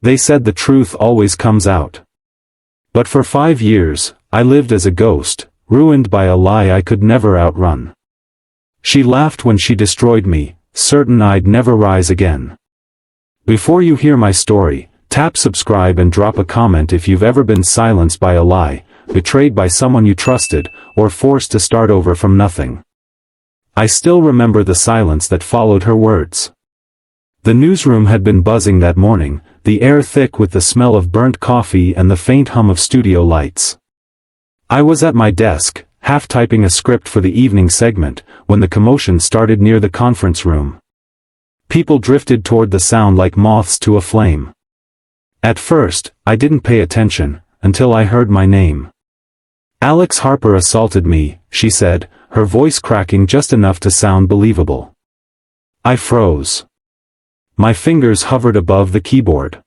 They said the truth always comes out. But for 5 years, I lived as a ghost, ruined by a lie I could never outrun. She laughed when she destroyed me, certain I'd never rise again. Before you hear my story, tap subscribe and drop a comment if you've ever been silenced by a lie, betrayed by someone you trusted, or forced to start over from nothing. I still remember the silence that followed her words. The newsroom had been buzzing that morning, the air thick with the smell of burnt coffee and the faint hum of studio lights. I was at my desk, half typing a script for the evening segment, when the commotion started near the conference room. People drifted toward the sound like moths to a flame. At first, I didn't pay attention, until I heard my name. "Alex Harper assaulted me," she said, her voice cracking just enough to sound believable. I froze. My fingers hovered above the keyboard.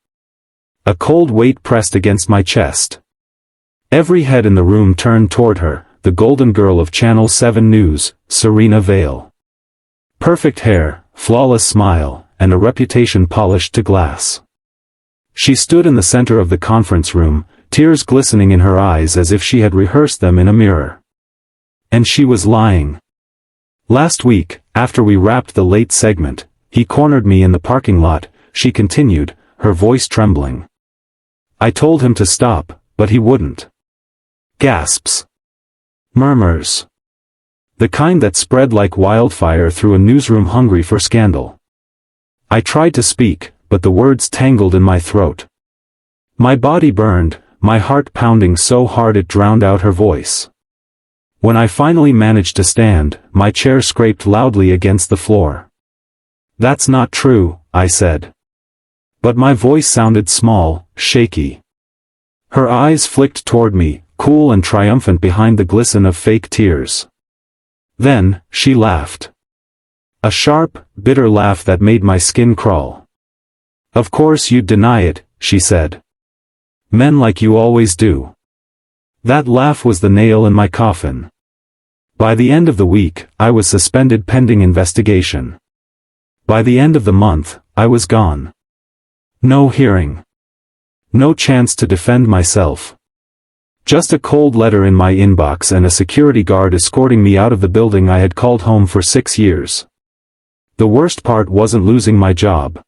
A cold weight pressed against my chest. Every head in the room turned toward her, the golden girl of Channel 7 News, Serena Vale. Perfect hair, flawless smile, and a reputation polished to glass. She stood in the center of the conference room, tears glistening in her eyes as if she had rehearsed them in a mirror. And she was lying. "Last week, after we wrapped the late segment, he cornered me in the parking lot," she continued, her voice trembling. "I told him to stop, but he wouldn't." Gasps. Murmurs. The kind that spread like wildfire through a newsroom hungry for scandal. I tried to speak, but the words tangled in my throat. My body burned, my heart pounding so hard it drowned out her voice. When I finally managed to stand, my chair scraped loudly against the floor. "That's not true," I said. But my voice sounded small, shaky. Her eyes flicked toward me, cool and triumphant behind the glisten of fake tears. Then, she laughed. A sharp, bitter laugh that made my skin crawl. "Of course you'd deny it," she said. "Men like you always do." That laugh was the nail in my coffin. By the end of the week, I was suspended pending investigation. By the end of the month, I was gone. No hearing. No chance to defend myself. Just a cold letter in my inbox and a security guard escorting me out of the building I had called home for 6 years. The worst part wasn't losing my job.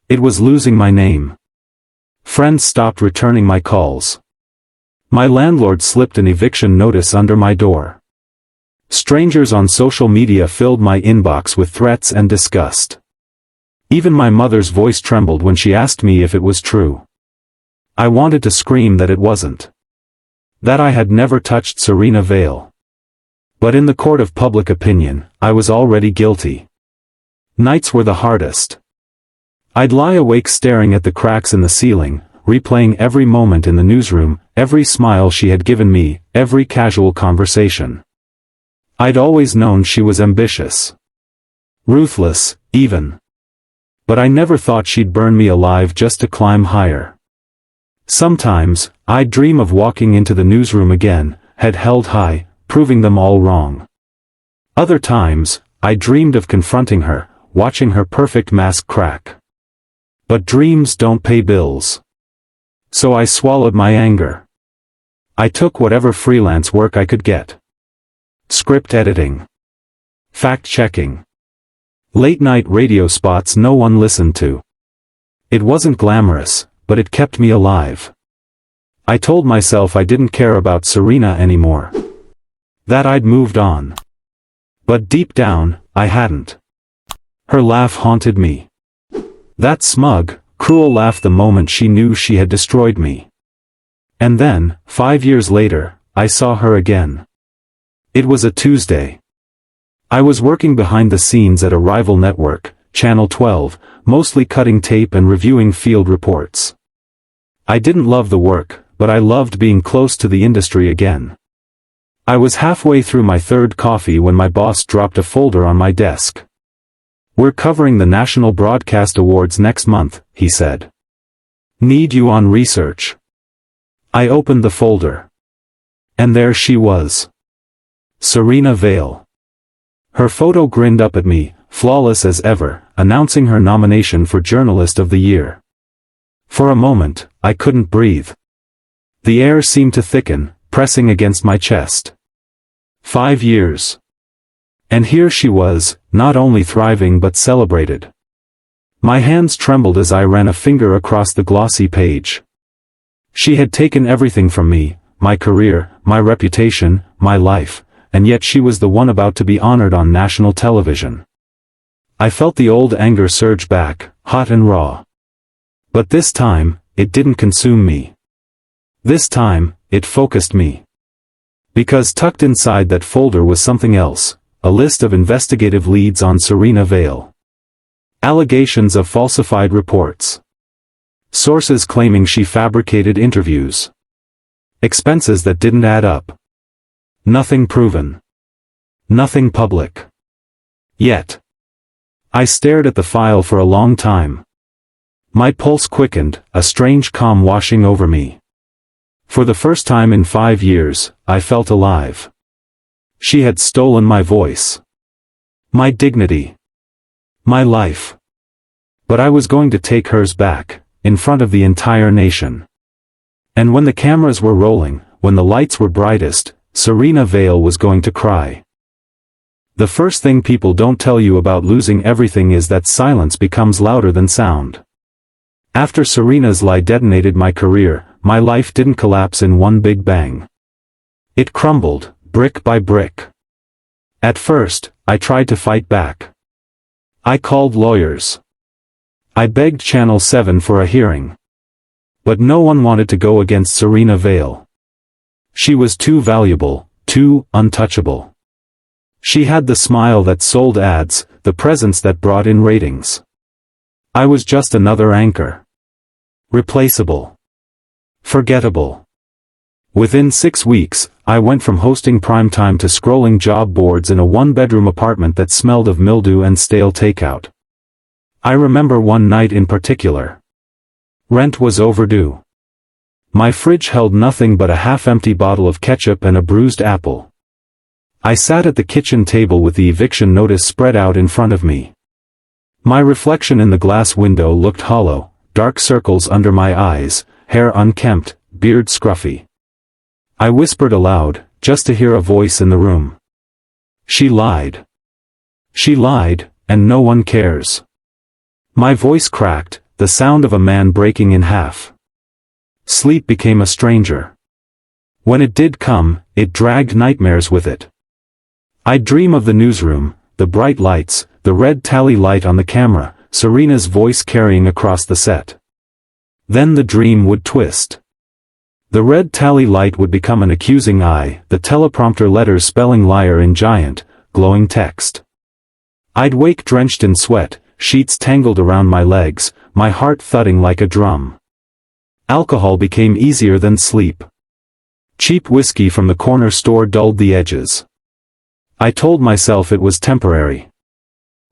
It was losing my name. Friends stopped returning my calls. My landlord slipped an eviction notice under my door. Strangers on social media filled my inbox with threats and disgust. Even my mother's voice trembled when she asked me if it was true. I wanted to scream that it wasn't. That I had never touched Serena Vale. But in the court of public opinion, I was already guilty. Nights were the hardest. I'd lie awake staring at the cracks in the ceiling, replaying every moment in the newsroom, every smile she had given me, every casual conversation. I'd always known she was ambitious. Ruthless, even. But I never thought she'd burn me alive just to climb higher. Sometimes, I'd dream of walking into the newsroom again, head held high, proving them all wrong. Other times, I dreamed of confronting her, watching her perfect mask crack. But dreams don't pay bills. So I swallowed my anger. I took whatever freelance work I could get. Script editing. Fact-checking. Late-night radio spots no one listened to. It wasn't glamorous, but it kept me alive. I told myself I didn't care about Serena anymore. That I'd moved on. But deep down, I hadn't. Her laugh haunted me. That smug, cruel laugh the moment she knew she had destroyed me. And then, 5 years later, I saw her again. It was a Tuesday. I was working behind the scenes at a rival network, Channel 12, mostly cutting tape and reviewing field reports. I didn't love the work, but I loved being close to the industry again. I was halfway through my third coffee when my boss dropped a folder on my desk. "We're covering the National Broadcast Awards next month," he said. "Need you on research." I opened the folder. And there she was. Serena Vale. Her photo grinned up at me, flawless as ever, announcing her nomination for Journalist of the Year. For a moment, I couldn't breathe. The air seemed to thicken, pressing against my chest. 5 years. And here she was, not only thriving but celebrated. My hands trembled as I ran a finger across the glossy page. She had taken everything from me, my career, my reputation, my life, and yet she was the one about to be honored on national television. I felt the old anger surge back, hot and raw. But this time, it didn't consume me. This time, it focused me. Because tucked inside that folder was something else, a list of investigative leads on Serena Vale. Allegations of falsified reports. Sources claiming she fabricated interviews. Expenses that didn't add up. Nothing proven. Nothing public. Yet. I stared at the file for a long time. My pulse quickened, a strange calm washing over me. For the first time in 5 years, I felt alive. She had stolen my voice. My dignity. My life. But I was going to take hers back, in front of the entire nation. And when the cameras were rolling, when the lights were brightest, Serena Vale was going to cry. The first thing people don't tell you about losing everything is that silence becomes louder than sound. After Serena's lie detonated my career, my life didn't collapse in one big bang. It crumbled, brick by brick. At first, I tried to fight back. I called lawyers. I begged Channel 7 for a hearing. But no one wanted to go against Serena Vale. She was too valuable, too untouchable. She had the smile that sold ads, the presence that brought in ratings. I was just another anchor. Replaceable. Forgettable. Within 6 weeks, I went from hosting primetime to scrolling job boards in a one-bedroom apartment that smelled of mildew and stale takeout. I remember one night in particular. Rent was overdue. My fridge held nothing but a half-empty bottle of ketchup and a bruised apple. I sat at the kitchen table with the eviction notice spread out in front of me. My reflection in the glass window looked hollow, dark circles under my eyes, hair unkempt, beard scruffy. I whispered aloud, just to hear a voice in the room. She lied. She lied, and no one cares. My voice cracked, the sound of a man breaking in half. Sleep became a stranger. When it did come, it dragged nightmares with it. I'd dream of the newsroom, the bright lights, the red tally light on the camera, Serena's voice carrying across the set. Then the dream would twist. The red tally light would become an accusing eye, the teleprompter letters spelling liar in giant, glowing text. I'd wake drenched in sweat, sheets tangled around my legs, my heart thudding like a drum. Alcohol became easier than sleep. Cheap whiskey from the corner store dulled the edges. I told myself it was temporary.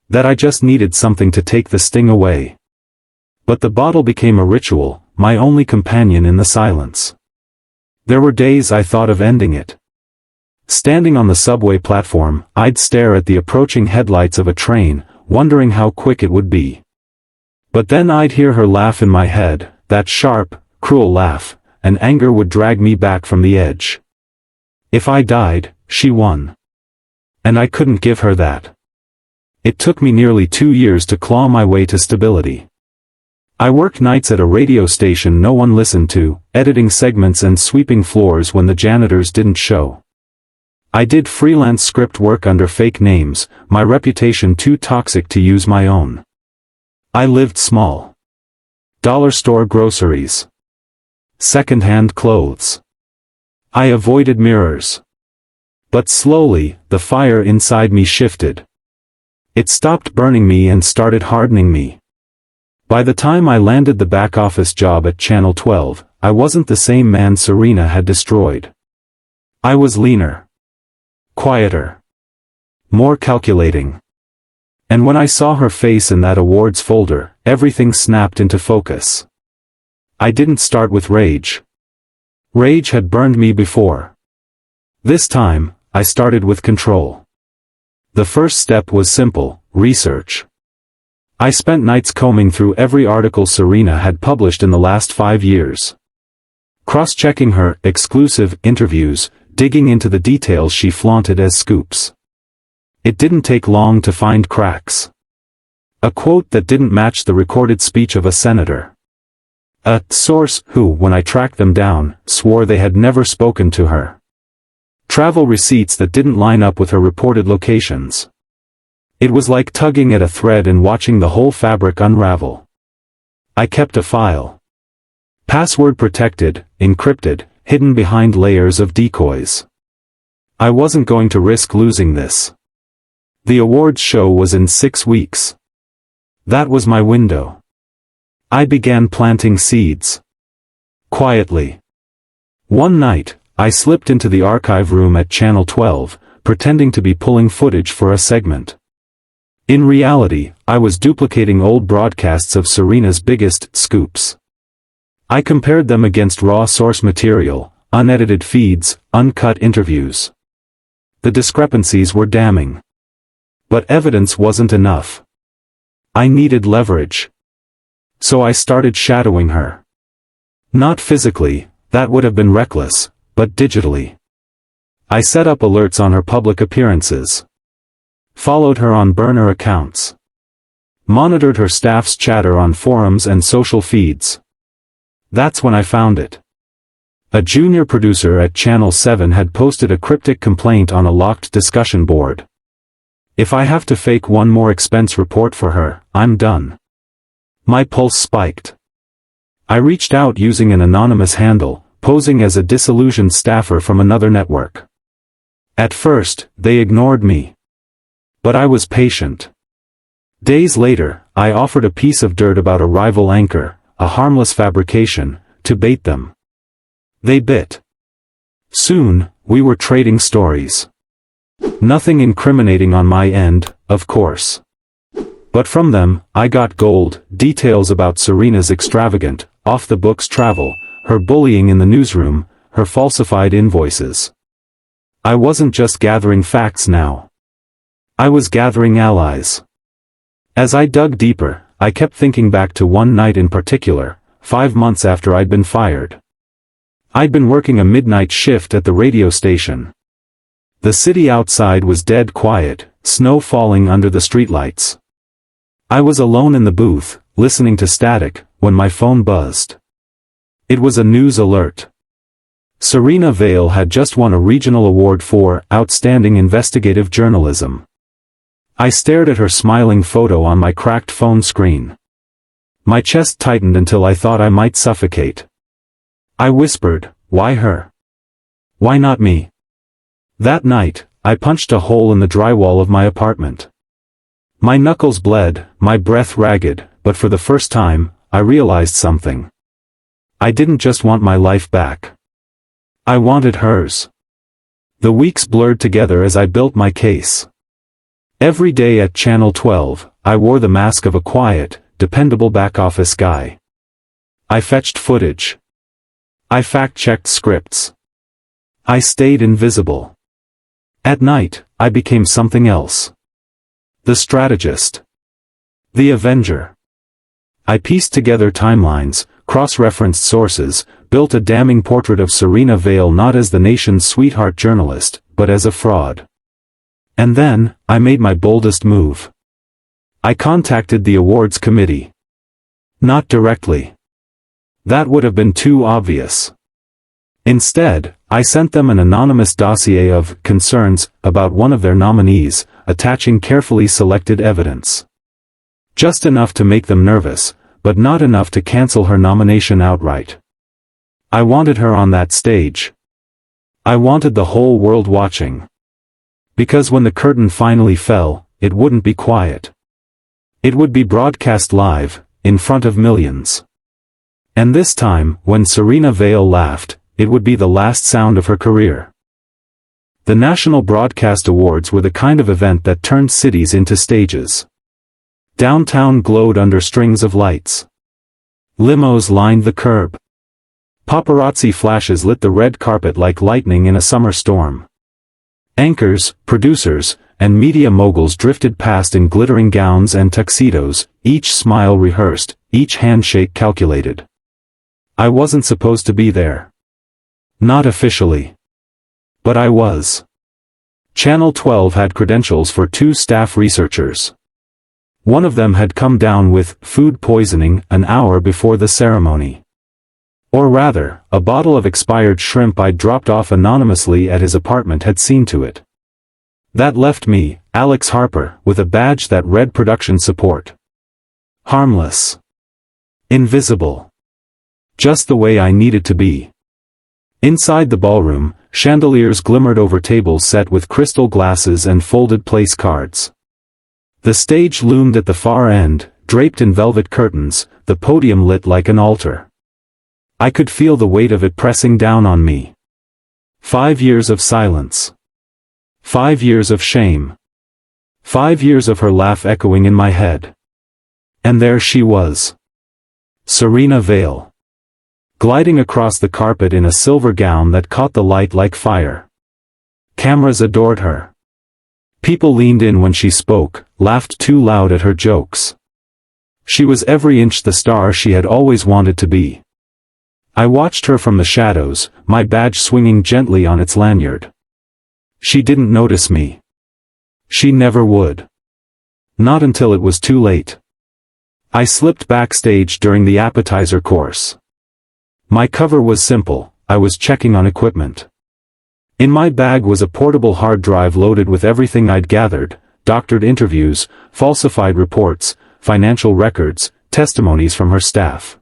That I just needed something to take the sting away. But the bottle became a ritual, my only companion in the silence. There were days I thought of ending it. Standing on the subway platform, I'd stare at the approaching headlights of a train, wondering how quick it would be. But then I'd hear her laugh in my head, that sharp, cruel laugh, and anger would drag me back from the edge. If I died, she won. And I couldn't give her that. It took me nearly 2 years to claw my way to stability. I worked nights at a radio station no one listened to, editing segments and sweeping floors when the janitors didn't show. I did freelance script work under fake names, my reputation too toxic to use my own. I lived small. Dollar store groceries. Second-hand clothes. I avoided mirrors. But slowly, the fire inside me shifted. It stopped burning me and started hardening me. By the time I landed the back office job at Channel 12, I wasn't the same man Serena had destroyed. I was leaner. Quieter. More calculating. And when I saw her face in that awards folder, everything snapped into focus. I didn't start with rage. Rage had burned me before. This time, I started with control. The first step was simple: research. I spent nights combing through every article Serena had published in the last 5 years. Cross-checking her exclusive interviews, digging into the details she flaunted as scoops. It didn't take long to find cracks. A quote that didn't match the recorded speech of a senator. A source who, when I tracked them down, swore they had never spoken to her. Travel receipts that didn't line up with her reported locations. It was like tugging at a thread and watching the whole fabric unravel. I kept a file. Password protected, encrypted, hidden behind layers of decoys. I wasn't going to risk losing this. The awards show was in 6 weeks. That was my window. I began planting seeds. Quietly. One night, I slipped into the archive room at Channel 12, pretending to be pulling footage for a segment. In reality, I was duplicating old broadcasts of Serena's biggest scoops. I compared them against raw source material, unedited feeds, uncut interviews. The discrepancies were damning. But evidence wasn't enough. I needed leverage. So I started shadowing her. Not physically, that would have been reckless, but digitally. I set up alerts on her public appearances. Followed her on burner accounts. Monitored her staff's chatter on forums and social feeds. That's when I found it. A junior producer at Channel 7 had posted a cryptic complaint on a locked discussion board. If I have to fake one more expense report for her, I'm done. My pulse spiked. I reached out using an anonymous handle, posing as a disillusioned staffer from another network. At first, they ignored me. But I was patient. Days later, I offered a piece of dirt about a rival anchor, a harmless fabrication, to bait them. They bit. Soon, we were trading stories. Nothing incriminating on my end, of course. But from them, I got gold, details about Serena's extravagant, off-the-books travel, her bullying in the newsroom, her falsified invoices. I wasn't just gathering facts now. I was gathering allies. As I dug deeper, I kept thinking back to one night in particular, 5 months after I'd been fired. I'd been working a midnight shift at the radio station. The city outside was dead quiet, snow falling under the streetlights. I was alone in the booth, listening to static, when my phone buzzed. It was a news alert. Serena Vale had just won a regional award for Outstanding Investigative Journalism. I stared at her smiling photo on my cracked phone screen. My chest tightened until I thought I might suffocate. I whispered, "Why her? Why not me?" That night, I punched a hole in the drywall of my apartment. My knuckles bled, my breath ragged, but for the first time, I realized something. I didn't just want my life back. I wanted hers. The weeks blurred together as I built my case. Every day at Channel 12, I wore the mask of a quiet, dependable back-office guy. I fetched footage. I fact-checked scripts. I stayed invisible. At night, I became something else. The strategist. The avenger. I pieced together timelines, cross-referenced sources, built a damning portrait of Serena Vale not as the nation's sweetheart journalist, but as a fraud. And then, I made my boldest move. I contacted the awards committee. Not directly. That would have been too obvious. Instead, I sent them an anonymous dossier of concerns about one of their nominees, attaching carefully selected evidence. Just enough to make them nervous, but not enough to cancel her nomination outright. I wanted her on that stage. I wanted the whole world watching. Because when the curtain finally fell, it wouldn't be quiet. It would be broadcast live, in front of millions. And this time, when Serena Vale laughed, it would be the last sound of her career. The National Broadcast Awards were the kind of event that turned cities into stages. Downtown glowed under strings of lights. Limos lined the curb. Paparazzi flashes lit the red carpet like lightning in a summer storm. Anchors, producers, and media moguls drifted past in glittering gowns and tuxedos, each smile rehearsed, each handshake calculated. I wasn't supposed to be there. Not officially. But I was. Channel 12 had credentials for 2 staff researchers. One of them had come down with food poisoning an hour before the ceremony. Or rather, a bottle of expired shrimp I'd dropped off anonymously at his apartment had seen to it. That left me, Alex Harper, with a badge that read production support. Harmless. Invisible. Just the way I needed to be. Inside the ballroom, chandeliers glimmered over tables set with crystal glasses and folded place cards. The stage loomed at the far end, draped in velvet curtains, the podium lit like an altar. I could feel the weight of it pressing down on me. 5 years of silence. 5 years of shame. 5 years of her laugh echoing in my head. And there she was. Serena Vale. Gliding across the carpet in a silver gown that caught the light like fire. Cameras adored her. People leaned in when she spoke, laughed too loud at her jokes. She was every inch the star she had always wanted to be. I watched her from the shadows, my badge swinging gently on its lanyard. She didn't notice me. She never would. Not until it was too late. I slipped backstage during the appetizer course. My cover was simple, I was checking on equipment. In my bag was a portable hard drive loaded with everything I'd gathered, doctored interviews, falsified reports, financial records, testimonies from her staff.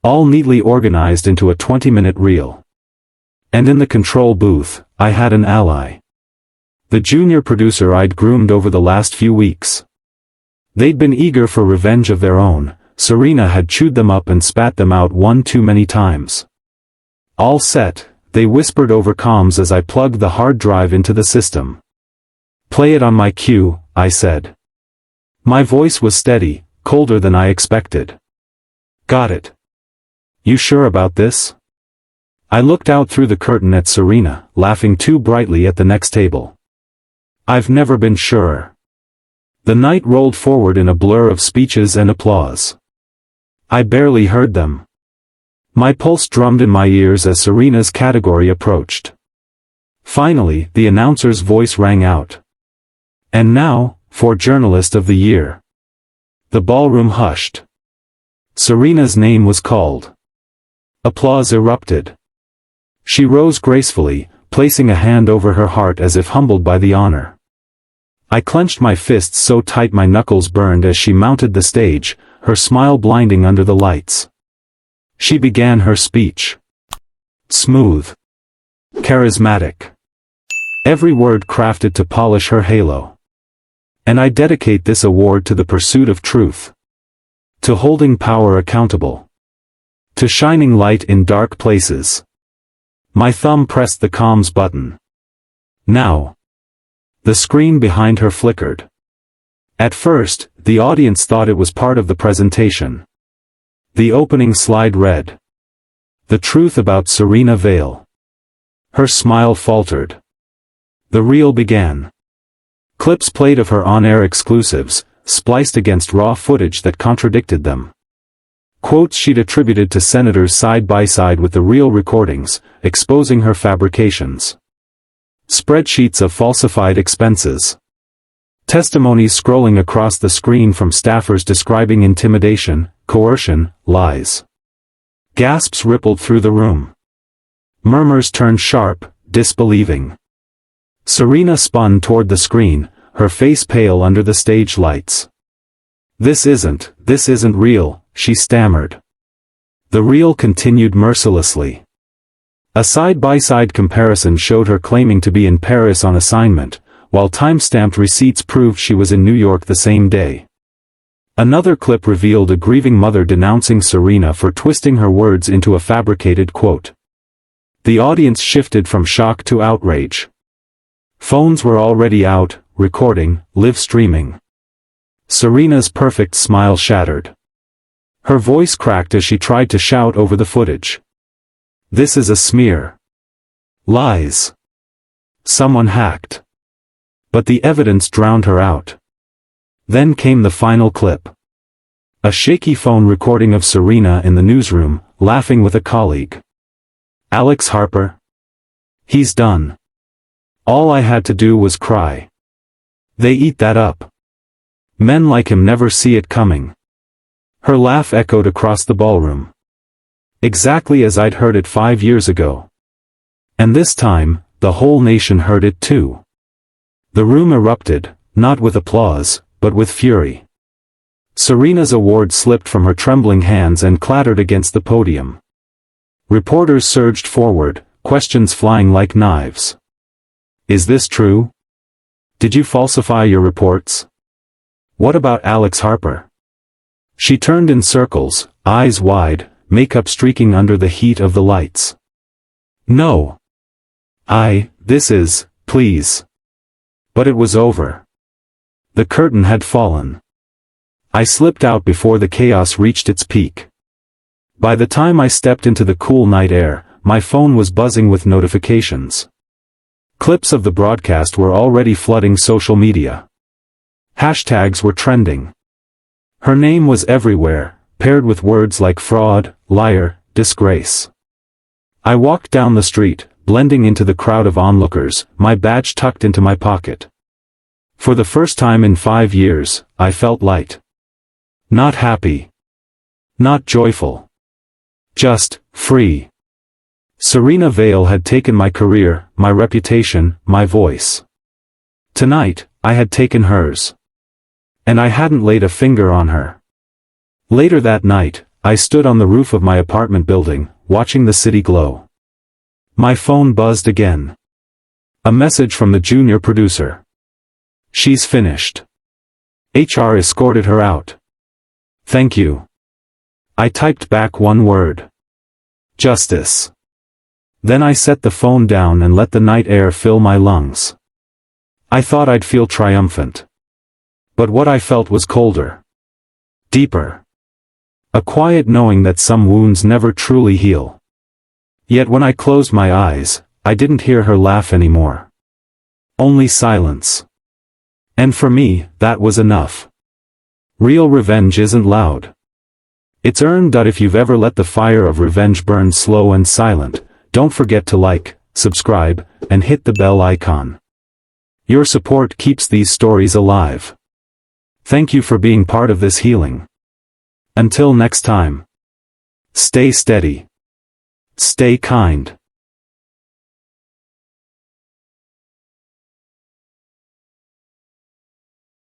All neatly organized into a 20-minute reel. And in the control booth, I had an ally. The junior producer I'd groomed over the last few weeks. They'd been eager for revenge of their own. Serena had chewed them up and spat them out one too many times. All set, they whispered over comms as I plugged the hard drive into the system. Play it on my cue, I said. My voice was steady, colder than I expected. Got it. You sure about this? I looked out through the curtain at Serena, laughing too brightly at the next table. I've never been surer. The night rolled forward in a blur of speeches and applause. I barely heard them. My pulse drummed in my ears as Serena's category approached. Finally, the announcer's voice rang out. And now, for Journalist of the Year. The ballroom hushed. Serena's name was called. Applause erupted. She rose gracefully, placing a hand over her heart as if humbled by the honor. I clenched my fists so tight my knuckles burned as she mounted the stage, her smile blinding under the lights. She began her speech. Smooth. Charismatic. Every word crafted to polish her halo. And I dedicate this award to the pursuit of truth. To holding power accountable. To shining light in dark places. My thumb pressed the comms button. Now. The screen behind her flickered. At first, the audience thought it was part of the presentation. The opening slide read. The truth about Serena Vale. Her smile faltered. The reel began. Clips played of her on-air exclusives, spliced against raw footage that contradicted them. Quotes she'd attributed to senators side by side with the real recordings, exposing her fabrications. Spreadsheets of falsified expenses. Testimonies scrolling across the screen from staffers describing intimidation, coercion, lies. Gasps rippled through the room. Murmurs turned sharp, disbelieving. Serena spun toward the screen, her face pale under the stage lights. This isn't real, she stammered. The reel continued mercilessly. A side-by-side comparison showed her claiming to be in Paris on assignment, while time-stamped receipts proved she was in New York the same day. Another clip revealed a grieving mother denouncing Serena for twisting her words into a fabricated quote. The audience shifted from shock to outrage. Phones were already out, recording, live streaming. Serena's perfect smile shattered. Her voice cracked as she tried to shout over the footage. This is a smear. Lies. Someone hacked. But the evidence drowned her out. Then came the final clip. A shaky phone recording of Serena in the newsroom, laughing with a colleague. Alex Harper? He's done. All I had to do was cry. They eat that up. Men like him never see it coming. Her laugh echoed across the ballroom. Exactly as I'd heard it 5 years ago. And this time, the whole nation heard it too. The room erupted, not with applause, but with fury. Serena's award slipped from her trembling hands and clattered against the podium. Reporters surged forward, questions flying like knives. Is this true? Did you falsify your reports? What about Alex Harper? She turned in circles, eyes wide, makeup streaking under the heat of the lights. No. This is, please. But it was over. The curtain had fallen. I slipped out before the chaos reached its peak. By the time I stepped into the cool night air, my phone was buzzing with notifications. Clips of the broadcast were already flooding social media. Hashtags were trending. Her name was everywhere, paired with words like fraud, liar, disgrace. I walked down the street, blending into the crowd of onlookers, my badge tucked into my pocket. For the first time in 5 years, I felt light. Not happy. Not joyful. Just, free. Serena Vale had taken my career, my reputation, my voice. Tonight, I had taken hers. And I hadn't laid a finger on her. Later that night, I stood on the roof of my apartment building, watching the city glow. My phone buzzed again. A message from the junior producer. She's finished. HR escorted her out. Thank you. I typed back one word. Justice. Then I set the phone down and let the night air fill my lungs. I thought I'd feel triumphant. But what I felt was colder. Deeper. A quiet knowing that some wounds never truly heal. Yet when I closed my eyes, I didn't hear her laugh anymore. Only silence. And for me, that was enough. Real revenge isn't loud. It's earned. If you've ever let the fire of revenge burn slow and silent, don't forget to like, subscribe, and hit the bell icon. Your support keeps these stories alive. Thank you for being part of this healing. Until next time. Stay steady. Stay kind.